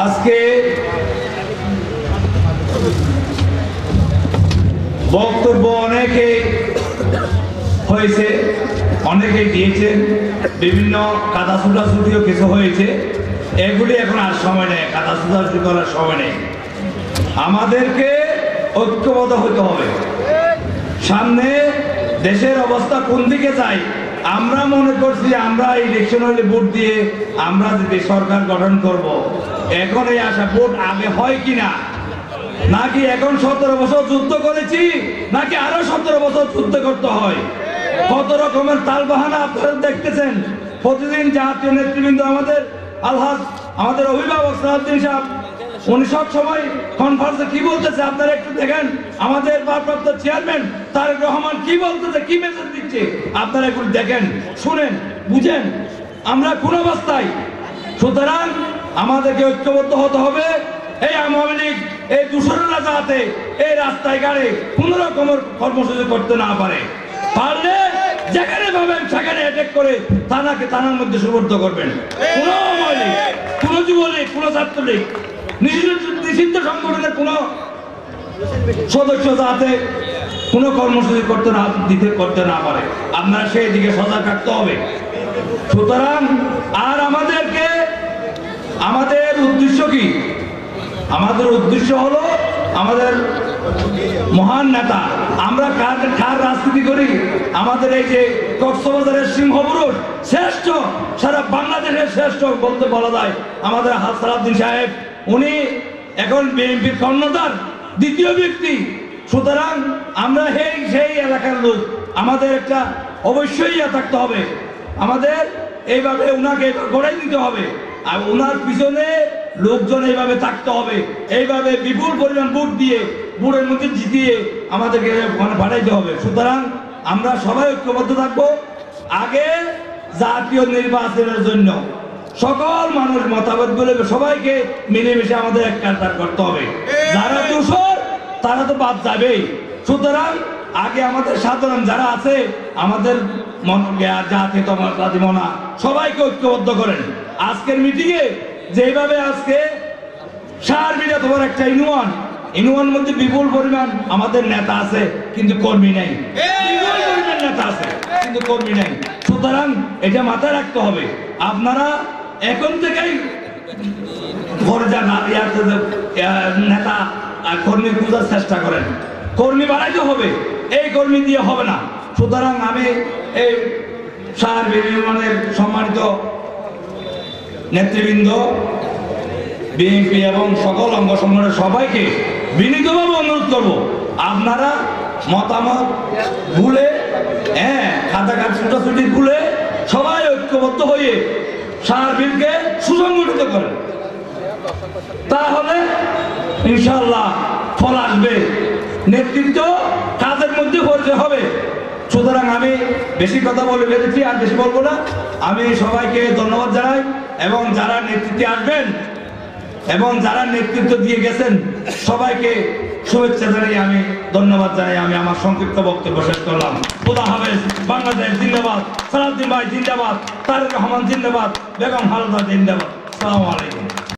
আজকে বক্তব্য অনেকে হয়েছে, অনেকে দিয়েছেন, বিভিন্ন কাদা ছুটাছুটিও কিছু হয়েছে। এগুলি এখন আর সময় নেই, কাদা ছুটাছুটি করার সময় নেই। আমাদেরকে ঐক্যবদ্ধ হতে হবে। সামনে দেশের অবস্থা কোন দিকে যায়, আমরা মনে করছি আমরা ইলেকশন হলে ভোট দিয়ে আমরা যদি সরকার গঠন করব, এখন এই আশা ভোট আগে হয় কিনা, নাকি এখন 17 বছর যুদ্ধ করেছি, নাকি আরো 17 বছর যুদ্ধ করতে হয়। কত রকমের তালবাহানা আপনারা দেখতেছেন। প্রতিদিন জাতীয় নেতৃবৃন্দ আমাদের অভিভাবক সালাউদ্দিন সাহেব, উনি সব সময় কনফারেন্সে কি বলতেছে আপনারা একটু দেখেন। আমাদের ভারপ্রাপ্ত চেয়ারম্যান তারেক রহমান কি বলতেছে, কি মেসেজ দিচ্ছে, আপনারা একটু দেখেন, শুনেন, বুঝেন আমরা কোন অবস্থায়। সুতরাং আমাদেরকে ঐক্যবদ্ধ হতে হবে। এই আওয়ামী লীগ, এই দূষণরা যাতে এই রাস্তায় গাড়ি কোন রকমের কর্মসূচি করতে না পারে, পারলে যেখানে পাবেন সেখানে অ্যাটাক করে থানার মধ্যে সুবদ্ধ করবেন। কোন আওয়ামী লীগ, কোন যুবলীগ, কোন ছাত্রলীগ, নিষিদ্ধ সংগঠনের কোন সদস্য যাতে কোনো কর্মসূচি করতে না পারে, আপনারা সেই দিকে সজাগ থাকতে হবে। সুতরাং আর আমাদের উদ্দেশ্য কি? আমাদের উদ্দেশ্য হলো আমাদের মহান নেতা, আমরা কার রাজনীতি করি? আমাদের এই যে কক্সবাজারের সিংহপুরুষ, শ্রেষ্ঠ, সারা বাংলাদেশের শ্রেষ্ঠ বলতে বলা যায় আমাদের সালাউদ্দিন সাহেব। উনি এখন বিএনপির কর্ণধার, দ্বিতীয় ব্যক্তি। সুতরাং আমরা সেই এলাকার লোক, আমাদের একটা অবশ্যই থাকতে হবে। আমাদের এইভাবে উনাকে গড়াই দিতে হবে, আর ওনার পিছনে লোকজন এইভাবে থাকতে হবে। এইভাবে বিপুল পরিমাণ ভোট দিয়ে, ভোটের মধ্যে জিতিয়ে আমাদেরকে পাঠাইতে হবে। সুতরাং আমরা সবাই ঐক্যবদ্ধ থাকবো। আগে জাতীয় নির্বাচনের জন্য সকল মানুষ মতামত বলে সবাইকে মিলেমিশে আমাদের এক কাজ করতে হবে। যারা দোষর তারা তো বাদ যাবেই। সুতরাং আগে আমাদের সাধারণ যারা আছে, আমাদের জাতীয়তাবাদী মনা, সবাইকে ঐক্যবদ্ধ করেন। আজকের মিটিংয়ে যেভাবে আজকে সারবিরা তোমার একটা ইউনিয়ন মধ্যে বিপুল পরিমাণ আমাদের নেতা আছে কিন্তু কর্মী নাই, বিপুল পরিমাণ নেতা আছে কিন্তু কর্মী নাই। সুতরাং এটা মাথায় রাখতে হবে। আপনারা এখন থেকেই নেতা কর্মী খোঁজার চেষ্টা করেন, কর্মী বাড়াইতে হবে, এই কর্মী দিয়ে হবে না। সুতরাং আমি এই সারবির ইউনিয়নের সম্মানিত নেতৃবৃন্দ, বিএনপি এবং সকল অঙ্গ সংগঠনের সবাইকে বিনীতভাবে অনুরোধ করব, আপনারা মতামত ভুলে, খাতা ছুটাছুটি ভুলে সবাই ঐক্যবদ্ধ হয়ে সারবিরকে সুসংগঠিত করেন। তাহলে ইনশাআল্লাহ ফল আসবে, নেতৃত্ব কাজের মধ্যে পরিচয় হবে। সুতরাং আমি বেশি কথা বলে ফেলেছি, আর বেশি বলবো না। আমি সবাইকে ধন্যবাদ জানাই, এবং যারা নেতৃত্বে আসবেন এবং যারা নেতৃত্ব দিয়ে গেছেন সবাইকে শুভেচ্ছা জানিয়ে আমি ধন্যবাদ জানাই। আমি আমার সংক্ষিপ্ত বক্তব্য শেষ করলাম। খোদা হাফেজ। বাংলাদেশ জিন্দাবাদ, সালাউদ্দিন ভাই জিন্দাবাদ, তারেক রহমান জিন্দাবাদ, বেগম খালেদা জিন্দাবাদ। আসসালামু আলাইকুম।